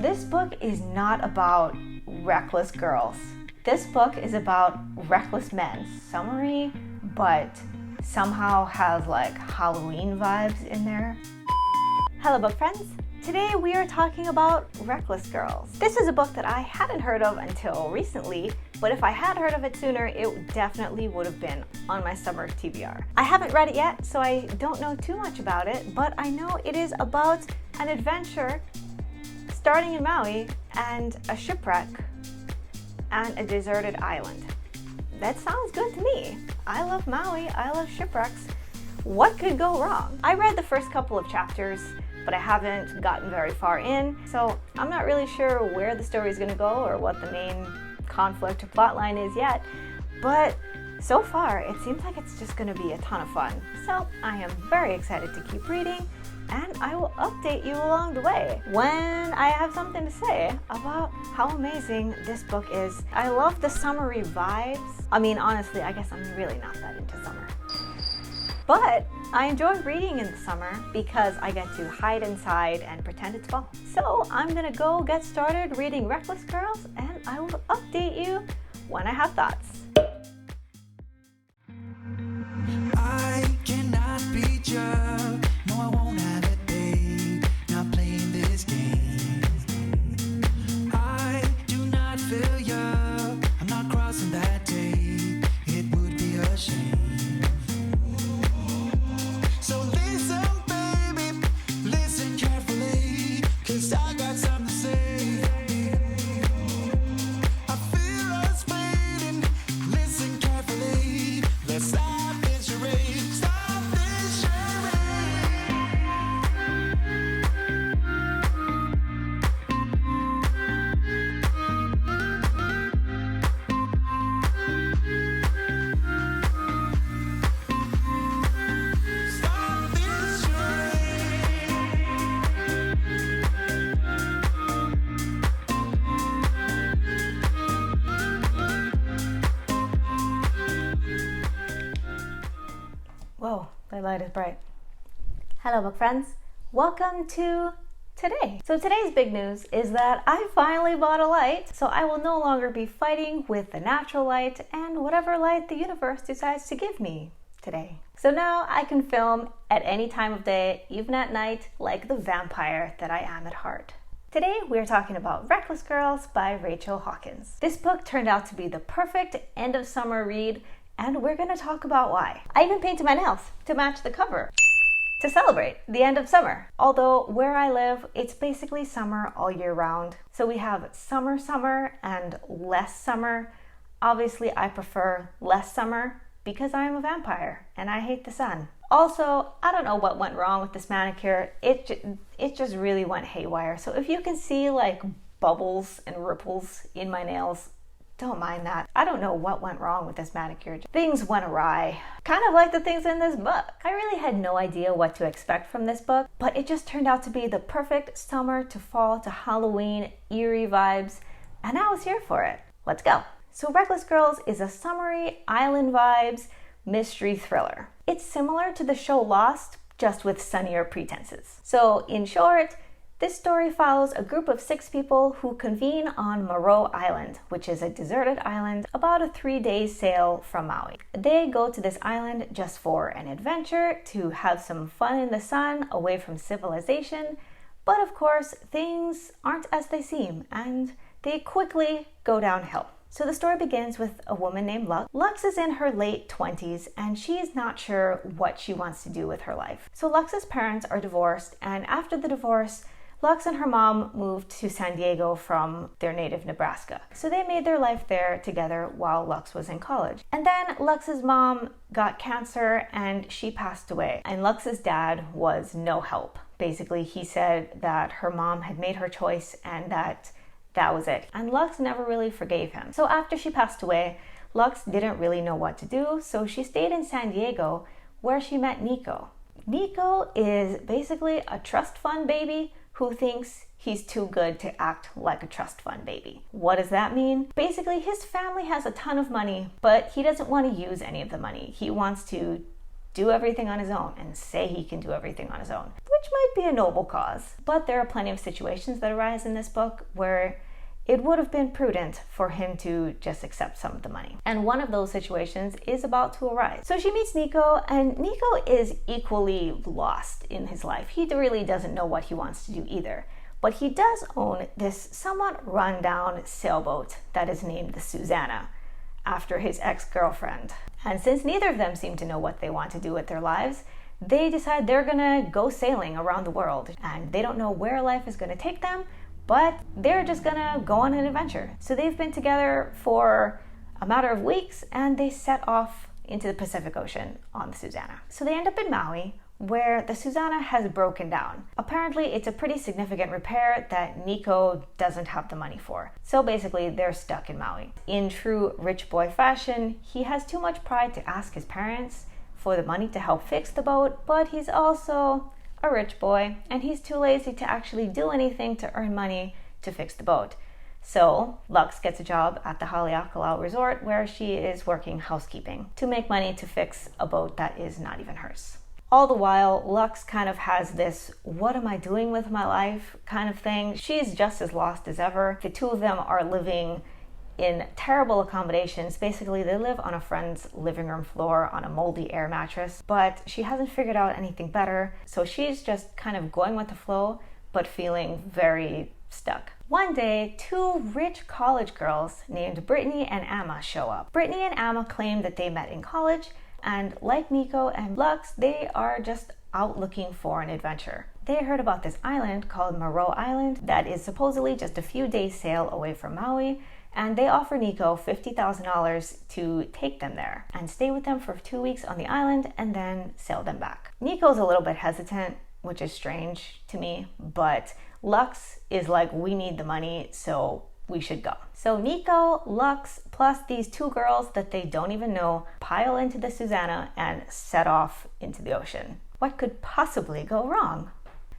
This book is not about reckless girls. This book is about reckless men. Summary, but somehow has like Halloween vibes in there. Hello book friends. Today we are talking about Reckless Girls. This is a book that I hadn't heard of until recently, but if I had heard of it sooner, it definitely would have been on my summer TBR. I haven't read it yet, so I don't know too much about it, but I know it is about an adventure starting in Maui and a shipwreck and a deserted island. That sounds good to me. I love Maui, I love shipwrecks. What could go wrong? I read the first couple of chapters, but I haven't gotten very far in, so I'm not really sure where the story is going to go or what the main conflict or plot line is yet, but so far it seems like it's just going to be a ton of fun. So I am very excited to keep reading, and I will update you along the way when I have something to say about how amazing this book is. I love the summery vibes. I mean, honestly, I guess I'm really not that into summer. But I enjoy reading in the summer because I get to hide inside and pretend it's fall. So I'm gonna go get started reading Reckless Girls, and I will update you when I have thoughts. I cannot beat you. No, I won't have it, babe. Not playing this game. I do not feel you. I'm not crossing that tape. It would be a shame. So listen, baby, listen carefully, 'cause I got something to say. I feel us waiting. Listen carefully. Let's stop this charade. Stop this Whoa, the light is bright. Hello book friends, welcome to today. So today's big news is that I finally bought a light, so I will no longer be fighting with the natural light and whatever light the universe decides to give me today. So now I can film at any time of day, even at night, like the vampire that I am at heart. Today we're talking about Reckless Girls by Rachel Hawkins. This book turned out to be the perfect end of summer read, and we're gonna talk about why. I even painted my nails to match the cover to celebrate the end of summer. Although where I live, it's basically summer all year round. So we have summer and less summer. Obviously I prefer less summer because I'm a vampire and I hate the sun. Also, I don't know what went wrong with this manicure. It just really went haywire. So if you can see like bubbles and ripples in my nails, don't mind that. I don't know what went wrong with this manicure. Things went awry. Kind of like the things in this book. I really had no idea what to expect from this book, but it just turned out to be the perfect summer to fall to Halloween eerie vibes, and I was here for it. Let's go. So Reckless Girls is a summery island vibes mystery thriller. It's similar to the show Lost, just with sunnier pretenses. So in short, this story follows a group of 6 people who convene on Moreau Island, which is a deserted island about a 3-day sail from Maui. They go to this island just for an adventure, to have some fun in the sun, away from civilization. But of course, things aren't as they seem, and they quickly go downhill. So the story begins with a woman named Lux. Lux is in her late 20s, and she's not sure what she wants to do with her life. So Lux's parents are divorced, and after the divorce, Lux and her mom moved to San Diego from their native Nebraska. So they made their life there together while Lux was in college. And then Lux's mom got cancer and she passed away. And Lux's dad was no help. Basically, he said that her mom had made her choice and that was it. And Lux never really forgave him. So after she passed away, Lux didn't really know what to do. So she stayed in San Diego where she met Nico. Nico is basically a trust fund baby who thinks he's too good to act like a trust fund baby. What does that mean? Basically, his family has a ton of money, but he doesn't want to use any of the money. He wants to do everything on his own and say he can do everything on his own, which might be a noble cause. But there are plenty of situations that arise in this book where it would have been prudent for him to just accept some of the money. And one of those situations is about to arise. So she meets Nico, and Nico is equally lost in his life. He really doesn't know what he wants to do either. But he does own this somewhat rundown sailboat that is named the Susanna, after his ex-girlfriend. And since neither of them seem to know what they want to do with their lives, they decide they're gonna go sailing around the world. And they don't know where life is gonna take them, but they're just gonna go on an adventure. So they've been together for a matter of weeks, and they set off into the Pacific Ocean on the Susanna. So they end up in Maui, where the Susanna has broken down. Apparently, it's a pretty significant repair that Nico doesn't have the money for. So basically, they're stuck in Maui. In true rich boy fashion, he has too much pride to ask his parents for the money to help fix the boat, but he's also a rich boy, and he's too lazy to actually do anything to earn money to fix the boat. So Lux gets a job at the Haleakala Resort, where she is working housekeeping to make money to fix a boat that is not even hers. All the while, Lux kind of has this what am I doing with my life kind of thing. She's just as lost as ever. The two of them are living in terrible accommodations. Basically, they live on a friend's living room floor on a moldy air mattress, but she hasn't figured out anything better. So she's just kind of going with the flow, but feeling very stuck. One day, two rich college girls named Brittany and Amma show up. Brittany and Amma claim that they met in college, and like Nico and Lux, they are just out looking for an adventure. They heard about this island called Moreau Island that is supposedly just a few days sail away from Maui, and they offer Nico $50,000 to take them there and stay with them for 2 weeks on the island and then sail them back. Nico's a little bit hesitant, which is strange to me, but Lux is like, we need the money, so we should go. So Nico, Lux, plus these two girls that they don't even know pile into the Susanna and set off into the ocean. What could possibly go wrong?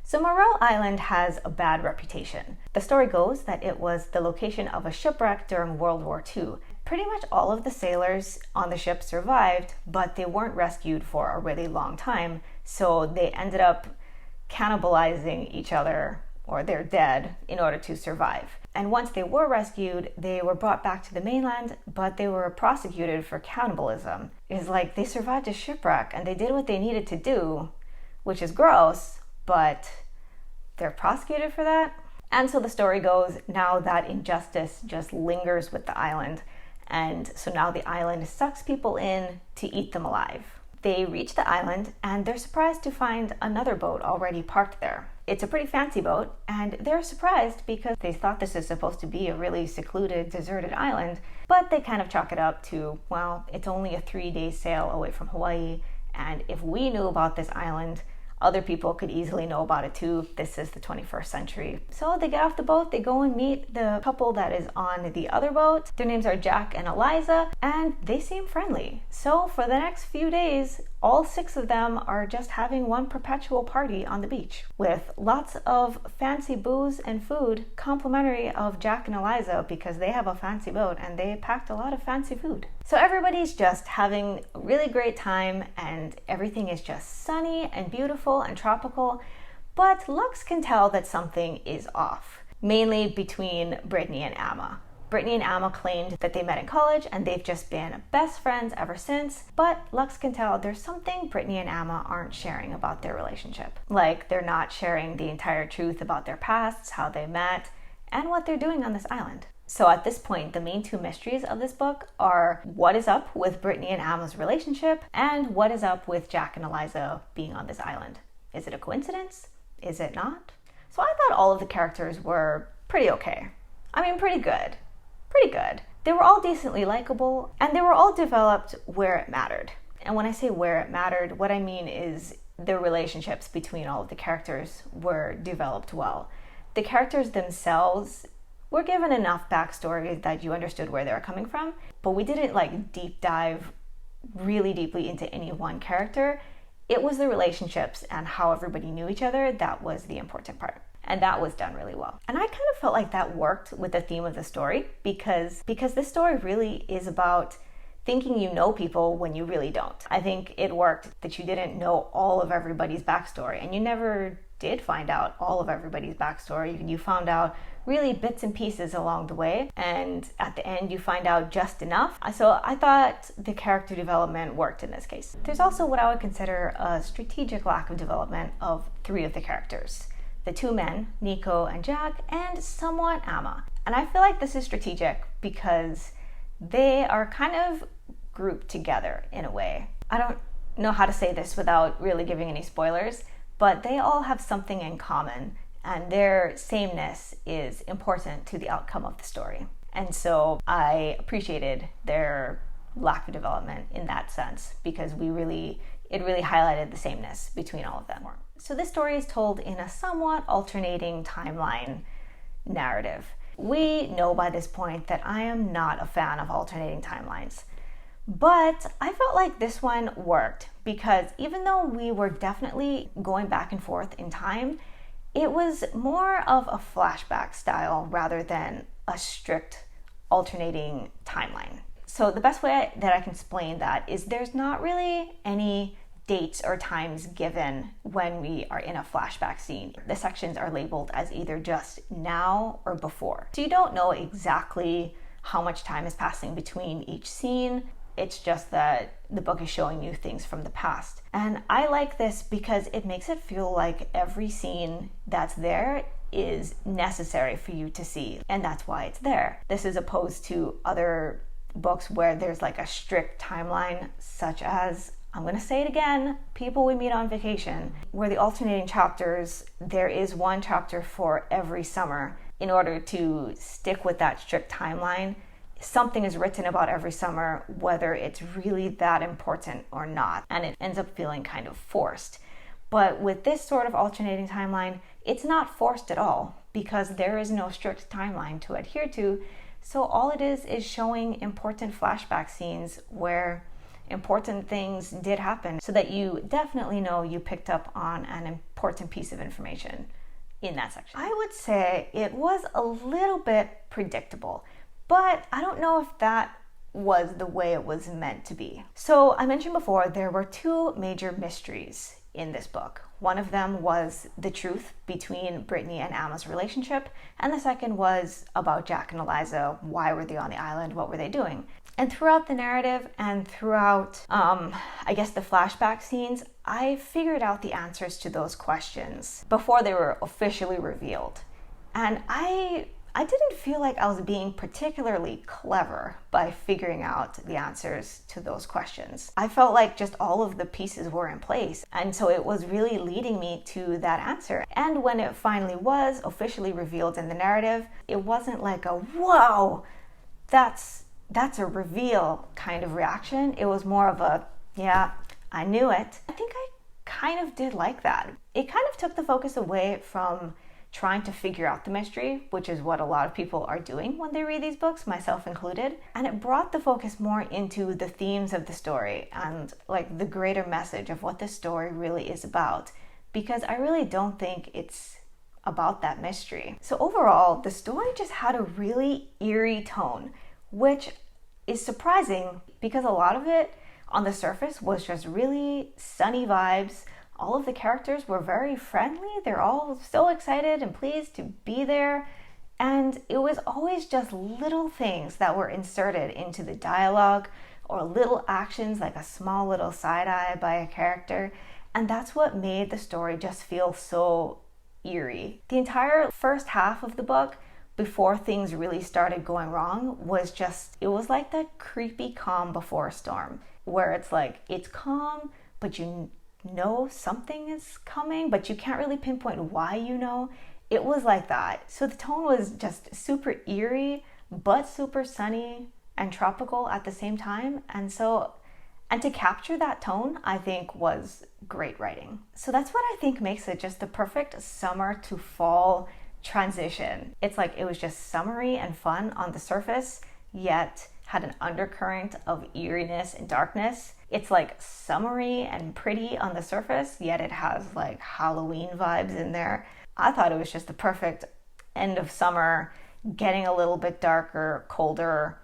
So Moreau Island has a bad reputation. The story goes that it was the location of a shipwreck during World War II. Pretty much all of the sailors on the ship survived, but they weren't rescued for a really long time, so they ended up cannibalizing each other, or they're dead, in order to survive. And once they were rescued, they were brought back to the mainland, but they were prosecuted for cannibalism. It's like they survived a shipwreck and they did what they needed to do, which is gross, but they're prosecuted for that. And so the story goes, now that injustice just lingers with the island, and so now the island sucks people in to eat them alive. They reach the island and they're surprised to find another boat already parked there. It's a pretty fancy boat, and they're surprised because they thought this is supposed to be a really secluded, deserted island, but they kind of chalk it up to, well, it's only a 3-day sail away from Hawaii, and if we knew about this island, other people could easily know about it too. This is the 21st century. So they get off the boat, they go and meet the couple that is on the other boat. Their names are Jack and Eliza, and they seem friendly. So for the next few days, all 6 of them are just having one perpetual party on the beach with lots of fancy booze and food, complimentary of Jack and Eliza because they have a fancy boat and they packed a lot of fancy food. So everybody's just having a really great time and everything is just sunny and beautiful and tropical, but Lux can tell that something is off, mainly between Brittany and Amma. Brittany and Amma claimed that they met in college and they've just been best friends ever since, but Lux can tell there's something Brittany and Amma aren't sharing about their relationship. Like they're not sharing the entire truth about their pasts, how they met, and what they're doing on this island. So at this point, the main 2 mysteries of this book are what is up with Brittany and Amma's relationship and what is up with Jack and Eliza being on this island. Is it a coincidence? Is it not? So I thought all of the characters were pretty okay. I mean, pretty good. Pretty good. They were all decently likable, and they were all developed where it mattered. And when I say where it mattered, what I mean is the relationships between all of the characters were developed well. The characters themselves were given enough backstory that you understood where they were coming from, but we didn't like deep dive really deeply into any one character. It was the relationships and how everybody knew each other that was the important part. And that was done really well. And I kind of felt like that worked with the theme of the story because this story really is about thinking you know people when you really don't. I think it worked that you didn't know all of everybody's backstory, and you never did find out all of everybody's backstory. You found out really bits and pieces along the way, and at the end you find out just enough. So I thought the character development worked in this case. There's also what I would consider a strategic lack of development of 3 of the characters. The 2 men, Nico and Jack, and somewhat Amma. And I feel like this is strategic because they are kind of grouped together in a way. I don't know how to say this without really giving any spoilers, but they all have something in common, and their sameness is important to the outcome of the story. And so I appreciated their lack of development in that sense, because it really highlighted the sameness between all of them. So this story is told in a somewhat alternating timeline narrative. We know by this point that I am not a fan of alternating timelines, but I felt like this one worked because even though we were definitely going back and forth in time, it was more of a flashback style rather than a strict alternating timeline. So the best way that I can explain that is there's not really any dates or times given when we are in a flashback scene. The sections are labeled as either just now or before. So you don't know exactly how much time is passing between each scene. It's just that the book is showing you things from the past. And I like this because it makes it feel like every scene that's there is necessary for you to see, and that's why it's there. This is opposed to other books where there's like a strict timeline, such as, I'm going to say it again, People We Meet on Vacation, where the alternating chapters, there is one chapter for every summer. In order to stick with that strict timeline, something is written about every summer, whether it's really that important or not, and it ends up feeling kind of forced. But with this sort of alternating timeline, it's not forced at all because there is no strict timeline to adhere to. So all it is showing important flashback scenes where important things did happen so that you definitely know you picked up on an important piece of information in that section. I would say it was a little bit predictable, but I don't know if that was the way it was meant to be. So I mentioned before there were 2 major mysteries in this book. One of them was the truth between Brittany and Amma's relationship, and the second was about Jack and Eliza. Why were they on the island? What were they doing? And throughout the narrative and throughout, I guess the flashback scenes, I figured out the answers to those questions before they were officially revealed. And I didn't feel like I was being particularly clever by figuring out the answers to those questions. I felt like just all of the pieces were in place, and so it was really leading me to that answer. And when it finally was officially revealed in the narrative, it wasn't like a, whoa, that's a reveal kind of reaction. It was more of a, yeah, I knew it. I think I kind of did like that. It kind of took the focus away from trying to figure out the mystery, which is what a lot of people are doing when they read these books, myself included. And it brought the focus more into the themes of the story and like the greater message of what the story really is about, because I really don't think it's about that mystery. So overall, the story just had a really eerie tone, which is surprising because a lot of it on the surface was just really sunny vibes. All of the characters were very friendly. They're all so excited and pleased to be there. And it was always just little things that were inserted into the dialogue or little actions like a small little side eye by a character. And that's what made the story just feel so eerie. The entire first half of the book, before things really started going wrong, was just, it was like that creepy calm before a storm, where it's like, it's calm, but you know something is coming, but you can't really pinpoint why you know. It was like that. So the tone was just super eerie, but super sunny and tropical at the same time. And to capture that tone, I think was great writing. So that's what I think makes it just the perfect summer to fall transition. It's like it was just summery and fun on the surface, yet had an undercurrent of eeriness and darkness. It's like summery and pretty on the surface, yet it has like Halloween vibes in there. I thought it was just the perfect end of summer, getting a little bit darker, colder,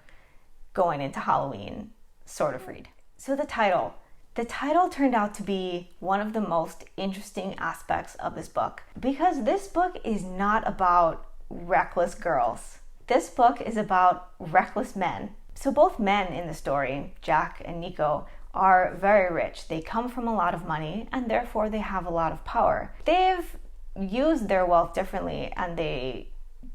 going into Halloween sort of read. So the title turned out to be one of the most interesting aspects of this book, because this book is not about reckless girls. This book is about reckless men. So both men in the story, Jack and Nico, are very rich. They come from a lot of money and therefore they have a lot of power. They've used their wealth differently and they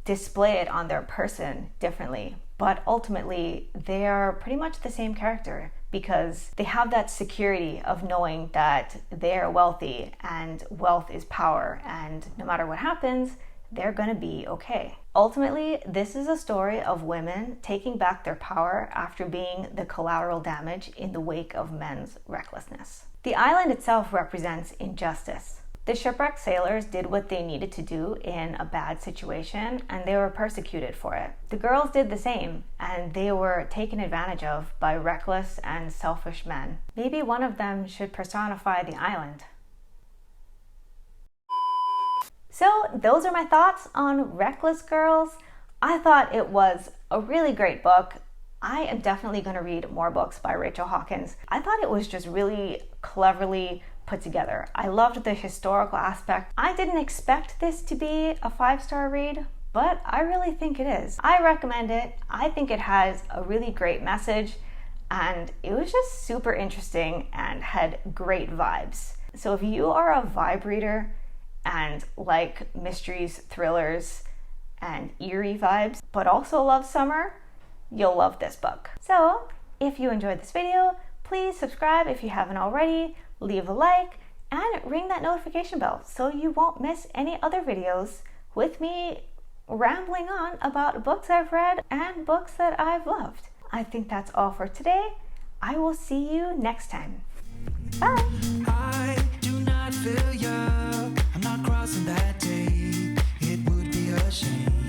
display it on their person differently, but ultimately they are pretty much the same character because they have that security of knowing that they are wealthy and wealth is power, and no matter what happens, they're gonna be okay. Ultimately, this is a story of women taking back their power after being the collateral damage in the wake of men's recklessness. The island itself represents injustice. The shipwrecked sailors did what they needed to do in a bad situation and they were persecuted for it. The girls did the same and they were taken advantage of by reckless and selfish men. Maybe one of them should personify the island. So those are my thoughts on Reckless Girls. I thought it was a really great book. I am definitely going to read more books by Rachel Hawkins. I thought it was just really cleverly put together. I loved the historical aspect. I didn't expect this to be a 5-star read, but I really think it is. I recommend it. I think it has a really great message and it was just super interesting and had great vibes. So if you are a vibe reader and like mysteries, thrillers, and eerie vibes, but also love summer, you'll love this book. So if you enjoyed this video, please subscribe if you haven't already, leave a like, and ring that notification bell so you won't miss any other videos with me rambling on about books I've read and books that I've loved. I think that's all for today. I will see you next time. Bye! I do not feel you. I'm not crossing that day. It would be a shame.